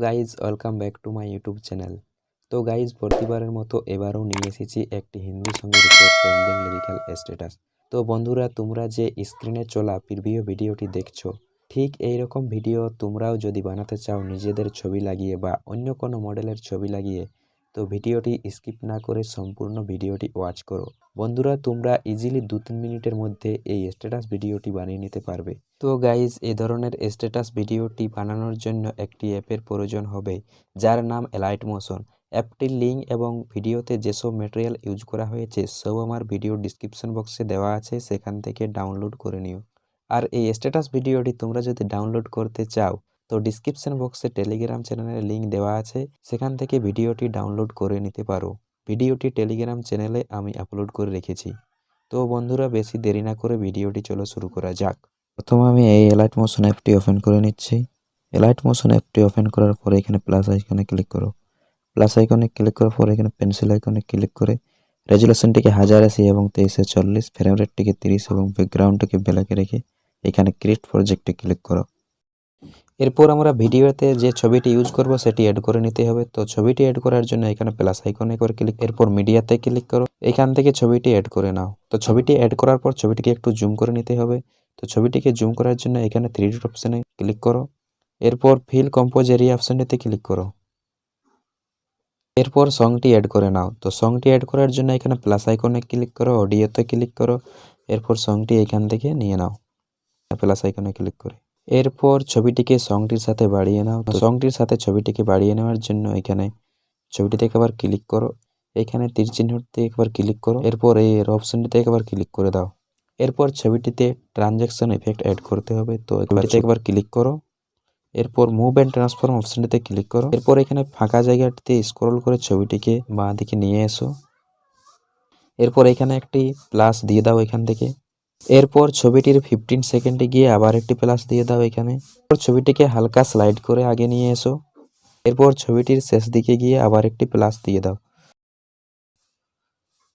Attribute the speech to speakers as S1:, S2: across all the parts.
S1: Guys welcome back to my YouTube channel. তো guys প্রতিবারের মতো এবারও নিয়ে এসেছি একটি হিন্দি সঙ্গের উপর ট্রেন্ডিং লিরিক্যাল স্ট্যাটাস। তো বন্ধুরা, তোমরা যে স্ক্রিনে চলা প্রিভিউ ভিডিওটি দেখছো, ঠিক এই রকম ভিডিও তোমরাও যদি বানাতে চাও নিজেদের ছবি লাগিয়ে বা অন্য কোনো মডেলের ছবি লাগিয়ে, তো ভিডিওটি স্কিপ না করে সম্পূর্ণ ভিডিওটি ওয়াচ করো। বন্ধুরা, তোমরা ইজিলি 2-3 মিনিটের মধ্যে এই স্ট্যাটাস ভিডিওটি বানিয়ে নিতে পারবে। তো গাইজ, এই ধরনের স্ট্যাটাস ভিডিওটি বানানোর জন্য একটি অ্যাপের প্রয়োজন হবে, যার নাম এলাইট মোশন। অ্যাপটির লিঙ্ক এবং ভিডিওতে যেসব ম্যাটেরিয়াল ইউজ করা হয়েছে সব আমার ভিডিও ডিসক্রিপশন বক্সে দেওয়া আছে, সেখান থেকে ডাউনলোড করে নিও। আর এই স্ট্যাটাস ভিডিওটি তোমরা যদি ডাউনলোড করতে চাও, তো ডিসক্রিপশন বক্সে টেলিগ্রাম চ্যানেলের লিঙ্ক দেওয়া আছে, সেখান থেকে ভিডিওটি ডাউনলোড করে নিতে পারো। ভিডিওটি টেলিগ্রাম চ্যানেলে আমি আপলোড করে রেখেছি। তো বন্ধুরা, বেশি দেরি না করে ভিডিওটি চলো শুরু করা যাক। প্রথমে আমি এই এলাইট মোশন অ্যাপটি ওপেন করে নিচ্ছি। এলাইট মোশন অ্যাপটি ওপেন করার পরে এখানে প্লাস আইকনে ক্লিক করো। প্লাস আইকনে ক্লিক করার পরে এখানে পেন্সিল আইকনে ক্লিক করে রেজুলেশনটিকে 1080 এবং 2340, ফ্রেম রেটটিকে 30 এবং ব্যাকগ্রাউন্ডটিকে ব্ল্যাকে রেখে এখানে ক্রিয়েট প্রজেক্টে ক্লিক করো। এরপর আমরা ভিডিওতে যে ছবিটি ইউজ করব সেটি অ্যাড করে নিতে হবে। তো ছবিটি অ্যাড করার জন্য এখানে প্লাস আইকনে করে ক্লিক, এরপর মিডিয়াতে ক্লিক করো। এখান থেকে ছবিটি অ্যাড করে নাও। তো ছবিটি অ্যাড করার পর ছবিটিকে একটু জুম করে নিতে হবে। তো ছবিটিকে জুম করার জন্য এখানে 3 ডট অপশানে ক্লিক করো। এরপর ফিল কম্পোজ এরিয়া অপশানটিতে ক্লিক করো। এরপর সংটি অ্যাড করে নাও। তো সংটি অ্যাড করার জন্য এখানে প্লাস আইকনে ক্লিক করো, অডিওতে ক্লিক করো। এরপর সংটি এখান থেকে নিয়ে নাও প্লাস আইকনে ক্লিক করে। এরপর ছবিটিকে সংটির সাথে বাড়িয়ে নাও। তো সংটির সাথে ছবিটিকে বাড়িয়ে নেওয়ার জন্য এখানে ছবিটিতে একবার ক্লিক করো, এখানে তীর চিহ্নটিতে একবার ক্লিক করো। এরপর এই অপশনটিতে একবার ক্লিক করে দাও। এরপর ছবিটিতে ট্রানজ্যাকশন ইফেক্ট অ্যাড করতে হবে। তো এখানে একবার ক্লিক করো। এরপর মুভ অ্যান্ড ট্রান্সফর্ম অপশনটিতে ক্লিক করো। এরপর এখানে ফাঁকা জায়গাটিতে স্ক্রল করে ছবিটিকে বাঁ দিকে নিয়ে এসো। এরপর এখানে একটি প্লাস দিয়ে দাও এখান থেকে। এরপর ছবিটির 15 সেকেন্ডে গিয়ে আবার একটি প্লাস দিয়ে দাও এখানে। এরপর ছবিটিকে হালকা স্লাইড করে আগে নিয়ে এসো। এরপর ছবিটির শেষ দিকে গিয়ে আবার একটি প্লাস দিয়ে দাও।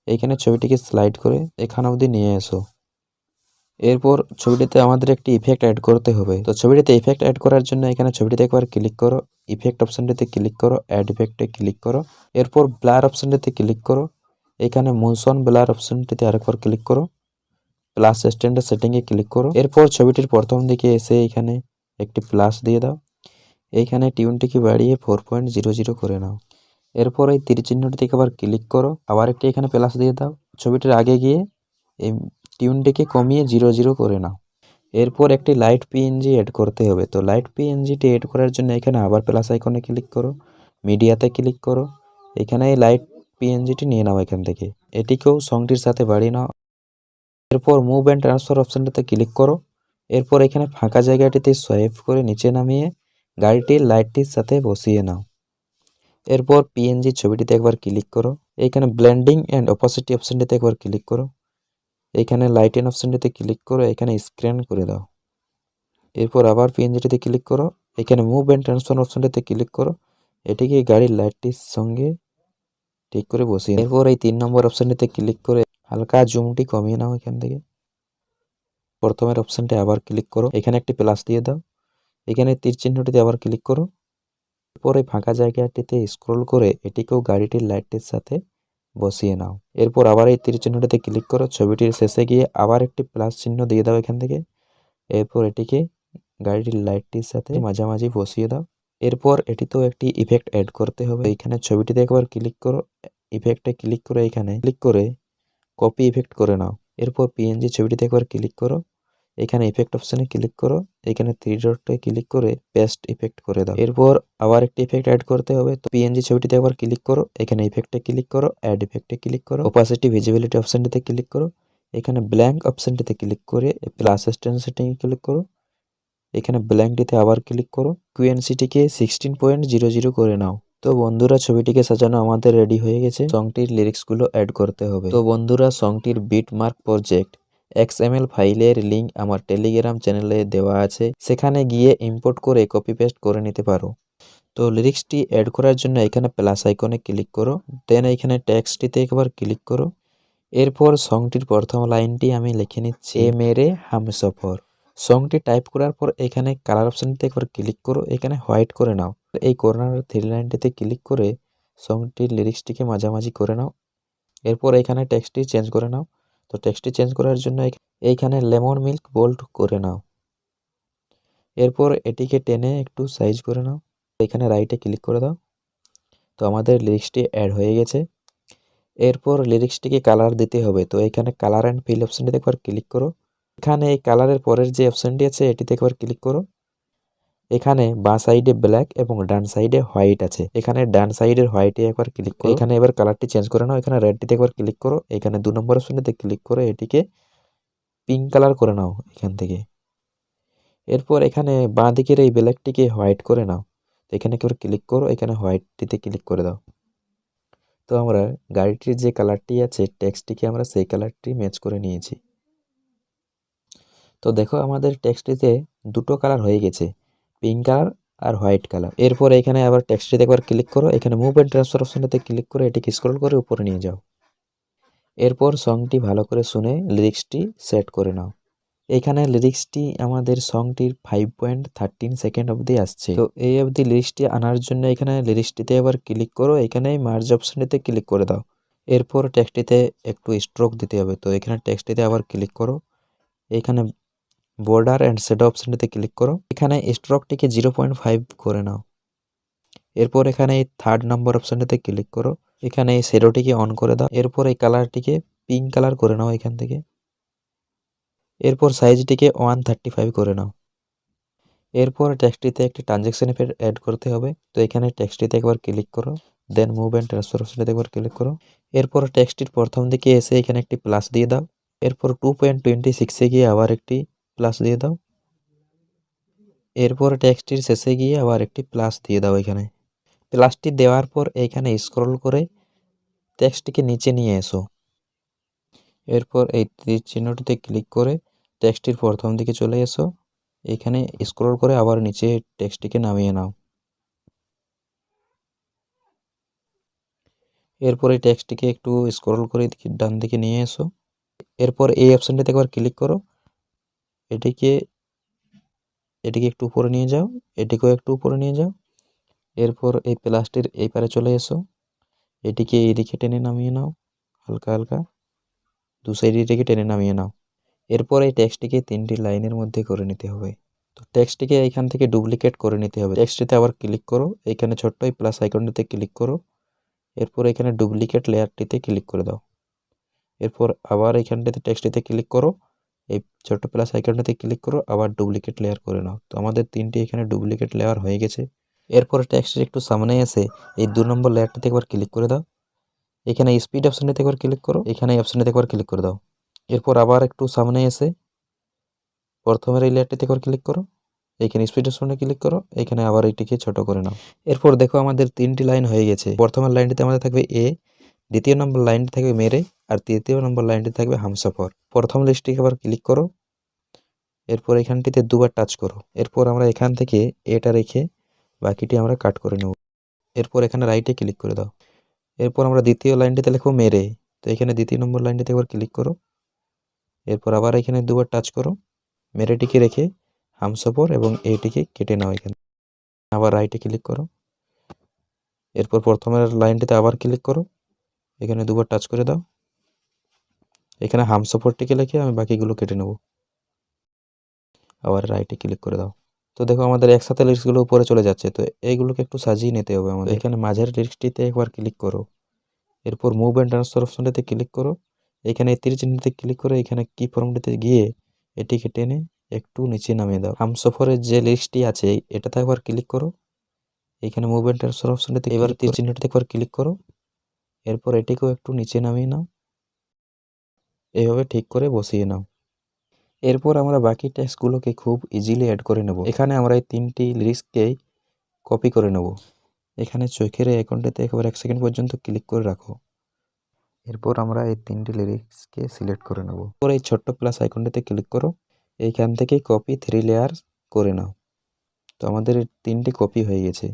S1: এইখানে ছবিটিকে স্লাইড করে এখান অবধি নিয়ে এসো। এরপর ছবিটিতে আমাদের একটি ইফেক্ট অ্যাড করতে হবে। তো ছবিটিতে ইফেক্ট অ্যাড করার জন্য এখানে ছবিটিতে একবার ক্লিক করো, ইফেক্ট অপশনটিতে ক্লিক করো, অ্যাড ইফেক্টে ক্লিক করো। এরপর ব্লার অপশনটিতে ক্লিক করো, এখানে মোশন ব্লার অপশনটিতে আরেকবার ক্লিক করো, প্লাস স্ট্যান্ডার্ড সেটিংয়ে ক্লিক করো। এরপর ছবিটির প্রথম দিকে এসে এখানে একটি প্লাস দিয়ে দাও। এইখানে টিউনটিকে বাড়িয়ে 4.00 করে নাও। এরপর এই তীর চিহ্নটি থেকে আবার ক্লিক করো, আবার একটি এখানে প্লাস দিয়ে দাও। ছবিটির আগে গিয়ে এই টিউনটিকে কমিয়ে 00 করে নাও। এরপর একটি লাইট পিএনজি অ্যাড করতে হবে। তো লাইট পিএনজিটি অ্যাড করার জন্য এখানে আবার প্লাস আইকনে ক্লিক করো, মিডিয়াতে ক্লিক করো। এখানে এই লাইট পিএনজিটি নিয়ে নাও এখান থেকে, এটিকেও সংটির সাথে বাড়িয়ে নাও। এরপর মুভ অ্যান্ড ট্রান্সফার অপশানটাতে ক্লিক করো। এরপর এখানে ফাঁকা জায়গাটিতে সোয়াইপ করে নিচে নামিয়ে গাড়িটির লাইটটির সাথে বসিয়ে নাও। এরপর পিএনজি ছবিটিতে একবার ক্লিক করো, এইখানে ব্লেন্ডিং অ্যান্ড অপোসিটি অপশানটিতে একবার ক্লিক করো। এইখানে লাইটেন অপশানটিতে ক্লিক করো, এখানে স্ক্যান করে দাও। এরপর আবার পিএনজিটিতে ক্লিক করো, এখানে মুভ অ্যান্ড ট্রান্সফার অপশানটিতে ক্লিক করো, এটিকে গাড়ির লাইটটির সঙ্গে ঠিক করে বসিয়ে। এরপর এই 3 নম্বর অপশানটিতে ক্লিক করে হালকা জুমটি কমিয়ে নাও এখান থেকে। প্রথমের অপশানটি আবার ক্লিক করো, এখানে একটি প্লাস দিয়ে দাও। এখানে তীর চিহ্নটিতে আবার ক্লিক করো। এরপরে ফাঁকা জায়গাটিতে স্ক্রল করে এটিকেও গাড়িটির লাইটটির সাথে বসিয়ে নাও। এরপর আবার এই তীর চিহ্নটিতে ক্লিক করো, ছবিটির শেষে গিয়ে আবার একটি প্লাস চিহ্ন দিয়ে দাও এখান থেকে। এরপর এটিকে গাড়িটির লাইটটির সাথে মাঝামাঝি বসিয়ে দাও। এরপর এটিতেও একটি ইফেক্ট অ্যাড করতে হবে। এখানে ছবিটিতে একবার ক্লিক করো, ইফেক্টে ক্লিক করে এখানে ক্লিক করে কপি ইফেক্ট করে নাও। এরপর পিএনজি ছবিটিতে একবার ক্লিক করো, এখানে ইফেক্ট অপশানে ক্লিক করো, এখানে 3 ডটে ক্লিক করে পেস্ট ইফেক্ট করে দাও। এরপর আবার একটি ইফেক্ট অ্যাড করতে হবে। তো পিএনজি ছবিটিতে একবার ক্লিক করো, এখানে ইফেক্টে ক্লিক করো, অ্যাড ইফেক্টে ক্লিক করো, অপাসিটি ভিজিবিলিটি অপশানটিতে ক্লিক করো, এখানে ব্ল্যাঙ্ক অপশানটিতে ক্লিক করে প্লাস স্ট্যান্ড সেটিংয়ে ক্লিক করো, এখানে ব্ল্যাঙ্কটিতে আবার ক্লিক করো, কিউএনসিটিকে 16.00 করে নাও। তো বন্ধুরা, ছবিটিকে সাজানো আমাদের রেডি হয়ে গেছে। সংটির লিরিক্সগুলো অ্যাড করতে হবে। তো বন্ধুরা, সংটির বিটমার্ক প্রজেক্ট XML ফাইলের লিঙ্ক আমার টেলিগ্রাম চ্যানেলে দেওয়া আছে, সেখানে গিয়ে ইম্পোর্ট করে কপি পেস্ট করে নিতে পারো। তো লিরিক্সটি অ্যাড করার জন্য এখানে প্লাস আইকনে ক্লিক করো, দেন এখানে টেক্সটটিতে একবার ক্লিক করো। এরপর সংটির প্রথম লাইনটি আমি লিখে নিচ্ছি, এ মেরে হামসফর। সংটি টাইপ করার পর এখানে কালার অপশানটিতে একবার ক্লিক করো, এখানে হোয়াইট করে নাও। এই কর্নার থ্রি লাইনটিতে ক্লিক করে সংটির লিরিক্সটিকে মাঝামাঝি করে নাও। এরপর এখানে টেক্সটটি চেঞ্জ করে নাও। তো টেক্সটটি চেঞ্জ করার জন্য এইখানে লেমন মিল্ক বোল্ড করে নাও। এরপর এটিকে টেনে একটু সাইজ করে নাও। এখানে রাইটে ক্লিক করে দাও। তো আমাদের লিরিক্সটি অ্যাড হয়ে গেছে। এরপর লিরিক্সটিকে কালার দিতে হবে। তো এখানে কালার অ্যান্ড ফিল অপশানটিতে একবার ক্লিক করো। এখানে এই কালারের পরের যে অপশানটি আছে এটিতে একবার ক্লিক করো। এখানে বাঁ সাইডে ব্ল্যাক এবং ডান সাইডে হোয়াইট আছে। এখানে ডান সাইডের হোয়াইটে একবার ক্লিক করো। এখানে এবার কালারটি চেঞ্জ করে নাও। এখানে রেডটিতে একবার ক্লিক করো। এখানে 2 নম্বর অপশানটিতে ক্লিক করে এটিকে পিঙ্ক কালার করে নাও এখান থেকে। এরপর এখানে বাঁ দিকের এই ব্ল্যাকটিকে হোয়াইট করে নাও। তো এখানে একবার ক্লিক করো। এখানে হোয়াইটটিতে ক্লিক করে দাও। তো আমরা গাড়িটির যে কালারটি আছে টেক্সটটিকে আমরা সেই কালারটি ম্যাচ করে নিয়েছি। তো দেখো আমাদের টেক্সটটিতে দুটো কালার হয়ে গেছে, পিঙ্ক কালার আর হোয়াইট কালার। এরপর এখানে আবার টেক্সটটিতে একবার ক্লিক করো। এখানে মুভ অ্যান্ড ট্রান্সফার অপশনটাতে ক্লিক করে এটিকে স্ক্রল করে উপরে নিয়ে যাও। এরপর সংটি ভালো করে শুনে লিরিক্সটি সেট করে নাও। এখানে লিরিক্সটি আমাদের সংটির 5.13 সেকেন্ড অবধি আসছে। তো এই অবধি লিরিক্সটি আনার জন্য এখানে লিরিক্সটিতে আবার ক্লিক করো। এখানে মার্জ অপশনটিতে ক্লিক করে দাও। এরপর টেক্সটটিতে একটু স্ট্রোক দিতে হবে। তো এখানে টেক্সটটিতে আবার ক্লিক করো। এখানে বর্ডার অ্যান্ড শ্যাডো অপশনটিতে ক্লিক করো। এখানে স্ট্রোকটিকে 0.5 করে নাও। এরপর এখানে এই 3rd নম্বর অপশনটিতে ক্লিক করো। এখানে এই শ্যাডোটিকে অন করে দাও। এরপর এই কালারটিকে পিঙ্ক কালার করে নাও এখান থেকে। এরপর সাইজটিকে 135 করে নাও। এরপর টেক্সটটিতে একটি ট্রানজ্যাকশন এফেক্ট অ্যাড করতে হবে। তো এখানে টেক্সটটিতে একবার ক্লিক করো, দেন মুভ অ্যান্ড ট্রান্সফার অপশনটিতে একবার ক্লিক করো। এরপর টেক্সটটির প্রথম দিকে এসে এখানে একটি প্লাস দিয়ে দাও। এরপর 2.26 গিয়ে আবার একটি প্লাস দিয়ে দাও। এরপর টেক্সটটির শেষে গিয়ে আবার একটি প্লাস দিয়ে দাও। এখানে প্লাসটি দেওয়ার পর এখানে স্ক্রল করে টেক্সটটিকে নিচে নিয়ে এসো। এরপর এই তীর চিহ্নটিতে ক্লিক করে টেক্সটটির প্রথম দিকে চলে এসো। এখানে স্ক্রল করে আবার নিচে টেক্সটটিকে নামিয়ে নাও। এরপর এই টেক্সটটিকে একটু স্ক্রল করে ডান দিকে নিয়ে এসো। এরপর এই অপশনটিতে একবার ক্লিক করো। এটিকে একটু উপরে নিয়ে যাও, এটিকেও একটু উপরে নিয়ে যাও। এরপর এই প্লাসটির এই পারে চলে এসো। এটিকে এইদিকে টেনে নামিয়ে নাও হালকা হালকা, দু সাইডে এটিকে টেনে নামিয়ে নাও। এরপর এই টেক্সটটিকে 3টি লাইনের মধ্যে করে নিতে হবে। তো টেক্সটটিকে এইখান থেকে ডুপ্লিকেট করে নিতে হবে। টেক্সটটিতে আবার ক্লিক করো। এইখানে ছোট্ট এই প্লাস আইকনটিতে ক্লিক করো। এরপর এখানে ডুপ্লিকেট লেয়ারটিতে ক্লিক করে দাও। এরপর আবার এইখানটাতে টেক্সটটিতে ক্লিক করো। এই ছোট্ট প্লাস আইকনটাতে ক্লিক করো, আবার ডুপ্লিকেট লেয়ার করে নাও। তো আমাদের 3টি এখানে ডুপ্লিকেট লেয়ার হয়ে গেছে। এরপর টেক্সটের একটু সামনে এসে এই 2 নম্বর লেয়ারটিতে একবার ক্লিক করে দাও। এখানে স্পিড অপশনটিতে একবার ক্লিক করো। এখানে এই অপশনটিতে একবার ক্লিক করে দাও। এরপর আবার একটু সামনে এসে প্রথমের এই লেয়ারটিতে একবার ক্লিক করো। এখানে স্পিড অপশনে ক্লিক করো। এখানে আবার এটিকে ছোট করে নাও। এরপর দেখো আমাদের 3টি লাইন হয়ে গেছে। প্রথমের লাইনটিতে আমাদের থাকবে এ, দ্বিতীয় নম্বর লাইনটি থাকবে মেরে, আর তৃতীয় নম্বর লাইনটি থাকবে হামসফর। প্রথম লিস্টটিকে আবার ক্লিক করো। এরপর এখানটিতে দুবার টাচ করো। এরপর আমরা এখান থেকে এটা রেখে বাকিটি আমরা কাট করে নেব। এরপর এখানে রাইটে ক্লিক করে দাও। এরপর আমরা দ্বিতীয় লাইনটিতে লিখবো মেরে। তো এখানে দ্বিতীয় নম্বর লাইনটিতে একবার ক্লিক করো। এরপর আবার এখানে দুবার টাচ করো। মেরেটিকে রেখে হামসফর এবং এটিকে কেটে নাও। এখানে আবার রাইটে ক্লিক করো। এরপর প্রথমের লাইনটিতে আবার ক্লিক করো। এখানে দুবার টাচ করে দাও। এখানে হামসফরটিকে লিখে আমি বাকিগুলো কেটে নেব। আবার রাইটে ক্লিক করে দাও। তো দেখো আমাদের একসাথে লিরিক্সগুলো উপরে চলে যাচ্ছে। তো এইগুলোকে একটু সাজিয়ে নিতে হবে আমাদের। এখানে মাঝের লিরিক্সটিতে একবার ক্লিক করো। এরপর মুভ অ্যান্ড ট্রান্সফার অপশনটিতে ক্লিক করো। এখানে তীর চিহ্নটিতে ক্লিক করে এখানে কি ফর্মটিতে গিয়ে এটিকে টেনে একটু নিচে নামিয়ে দাও। হামসফরের যে লিস্টটি আছে এটাতে একবার ক্লিক করো। এখানে মুভ অ্যান্ড ট্রান্সফার অপশনটিতে এবার তীর চিহ্নটিতে একবার ক্লিক করো। এরপর এটিকেও একটু নিচে নামিয়ে নাও। এইভাবে ঠিক করে বসিয়ে নাও। এরপর আমরা বাকি টেক্সটগুলোকে খুব ইজিলি অ্যাড করে নেব। এখানে আমরা এই 3টি লিরিক্সকেই কপি করে নেব। এখানে চোখের এই আইকনটিতে একবার 1 সেকেন্ড পর্যন্ত ক্লিক করে রাখো। এরপর আমরা এই 3টি লিরিক্সকে সিলেক্ট করে নেব। এরপর এই ছোট্ট প্লাস আইকনটিতে ক্লিক করো। এইখান থেকে কপি 3 লেয়ার করে নাও। তো আমাদের 3টি কপি হয়ে গেছে।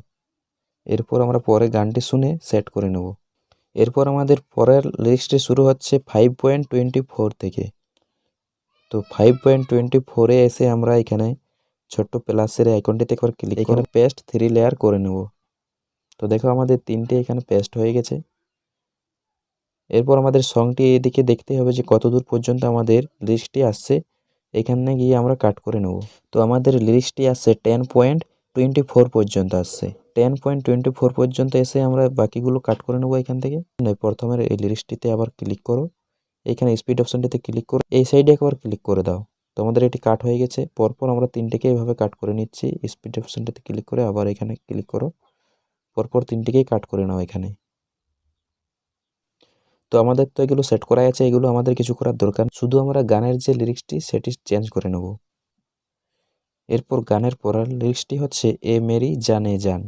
S1: এরপর আমরা পরে গানটি শুনে সেট করে নেব। এরপর আমাদের পরের লিরিক্সটি শুরু হচ্ছে 5.24 থেকে। তো 5.24 এসে আমরা এখানে ছোট্ট প্লাসের আইকনটিতে একবার ক্লিক এখানে পেস্ট 3 লেয়ার করে নেব। তো দেখো আমাদের 3টে এখানে পেস্ট হয়ে গেছে। এরপর আমাদের সংটি এদিকে দেখতে হবে যে কত দূর পর্যন্ত আমাদের লিরিক্সটি আসছে, এখানে গিয়ে আমরা কাট করে নেব। তো আমাদের লিরিক্সটি আসছে 10.24 পর্যন্ত আসছে। 10.24 পর্যন্ত এসে আমরা বাকিগুলো কাট করে নেব এখান থেকে। প্রথমে এই লিরিক্সটিতে আবার ক্লিক করো, এখানে স্পিড অপশনটিতে ক্লিক করো, এই সাইডে একবার ক্লিক করে দাও। তো আমাদের এটি কাট হয়ে গেছে। পরপর আমরা 3টেকে এইভাবে কাট করে নিচ্ছি। স্পিড অপশনটিতে ক্লিক করে আবার এখানে ক্লিক করো, পরপর 3টিকেই কাট করে নাও এখানে। তো আমাদের তো এগুলো সেট করা আছে, এগুলো আমাদের কিছু করার দরকার, শুধু আমরা গানের যে লিরিক্সটি সেটি চেঞ্জ করে নেব। এরপর গানের পরের লিরিক্সটি হচ্ছে এ মেরি জানে জান।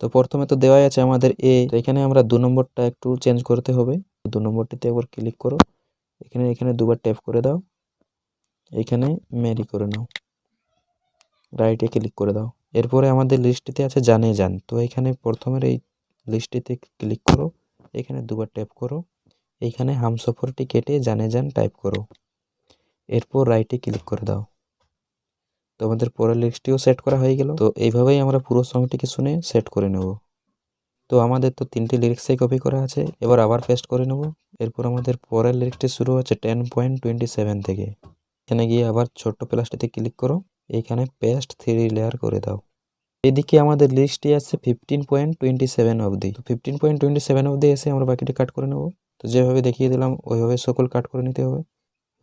S1: তো প্রথমে তো দেওয়াই আছে আমাদের এ, তো এখানে আমরা 2 নম্বরটা একটু চেঞ্জ করতে হবে। 2 নম্বরটিতে একবার ক্লিক করো, এখানে দুবার ট্যাপ করে দাও, এখানে মেরি করে নাও, রাইটে ক্লিক করে দাও। এরপরে আমাদের লিস্টটিতে আছে জানে জান। তো এখানে প্রথমের এই লিস্টটিতে ক্লিক করো, এখানে দুবার ট্যাপ করো, এইখানে হামসফরটি কেটে জানে জান টাইপ করো, এরপর রাইটে ক্লিক করে দাও। তো আমাদের পরের লিস্টটিও সেট করা হয়ে গেল। তো এইভাবেই আমরা পুরো সংটিকে শুনে সেট করে নেব। তো আমাদের তো 3টি লিরিক্সই কপি করা আছে, এবার আবার পেস্ট করে নেব। এরপর আমাদের পরের লিরিক্সটি শুরু হচ্ছে 10.27 থেকে। এখানে গিয়ে আবার ছোট্ট প্লাসটিতে ক্লিক করো, এখানে পেস্ট 3 লেয়ার করে দাও। এদিকে আমাদের লিস্টটি আছে 15.27 অবধি। তো 15.27 অবধি এসে আমরা বাকিটি কাট করে নেব। তো যেভাবে দেখিয়ে দিলাম ওইভাবে সকল কাট করে নিতে হবে।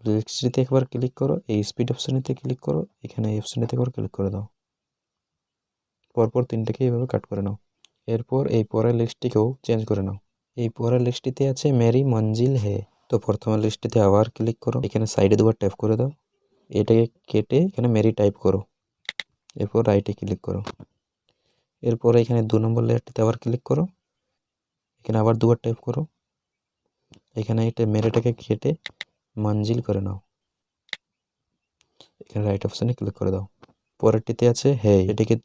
S1: লিস্টটিতে একবার ক্লিক করো, এই স্পিড অপশানেতে ক্লিক করো, এখানে এই অপশানেতে একবার ক্লিক করে দাও, পরপর 3টাকে এইভাবে কাট করে নাও। এরপর এই পরের লিস্টটিকেও চেঞ্জ করে নাও। এই পরের লিস্টটিতে আছে মেরি মঞ্জিল হে। তো প্রথমের লিস্টটিতে আবার ক্লিক করো, এখানে সাইডে দুবার ট্যাপ করে দাও, এটাকে কেটে এখানে মেরি টাইপ করো, এরপর রাইটে ক্লিক করো। এরপর এখানে 2 নম্বর লেয়ারটিতে আবার ক্লিক করো, এখানে আবার দুবার ট্যাপ করো, এখানে এটা মেরিটাকে কেটে মঞ্জিল করে নাও, এখানে রাইট অপশানে ক্লিক করে দাও। পরেরটিতে আছে হে, এটাকে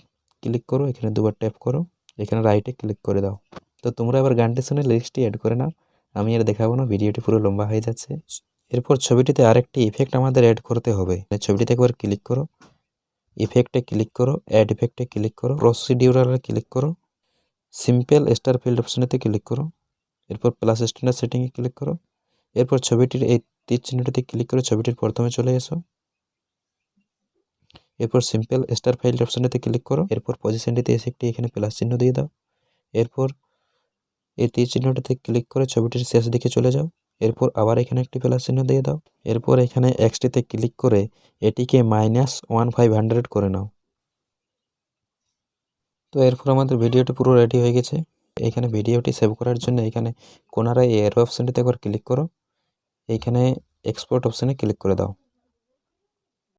S1: ক্লিক করো, এখানে দুবার ট্যাপ করো, এখানে রাইটে ক্লিক করে দাও। তো তোমরা এবার গানটি শুনে লিরিক্সটি অ্যাড করে নাও, আমি আর দেখাবো না, ভিডিওটি পুরো লম্বা হয়ে যাচ্ছে। এরপর ছবিটিতে আরেকটি ইফেক্ট আমাদের অ্যাড করতে হবে। ছবিটিতে একবার ক্লিক করো, ইফেক্টে ক্লিক করো, অ্যাড ইফেক্টে ক্লিক করো, প্রসিডিউরালে ক্লিক করো, সিম্পল স্টার ফিল্ড অপশনেতে ক্লিক করো, এরপর প্লাস স্ট্যান্ডার্ড সেটিংয়ে ক্লিক করো। এরপর ছবিটির এই তীর চিহ্নটিতে ক্লিক করে ছবিটির প্রথমে চলে এসো, এরপর সিম্পল স্টার ফাইল অপশনটিতে ক্লিক করো, এরপর পজিশনটিতে এসে একটি এখানে প্লাস চিহ্ন দিয়ে দাও। এরপর এই তীর চিহ্নটিতে ক্লিক করে ছবিটির শেষ দিকে চলে যাও, এরপর আবার এখানে একটি প্লাস চিহ্ন দিয়ে দাও। এরপর এখানে এক্সটিতে ক্লিক করে এটিকে -1500 করে নাও। তো এরপর আমাদের ভিডিওটি পুরো রেডি হয়ে গেছে। এখানে ভিডিওটি সেভ করার জন্য এখানে কোনার এই এরো অপশনটিতে একবার ক্লিক করো, এইখানে এক্সপোর্ট অপশানে ক্লিক করে দাও।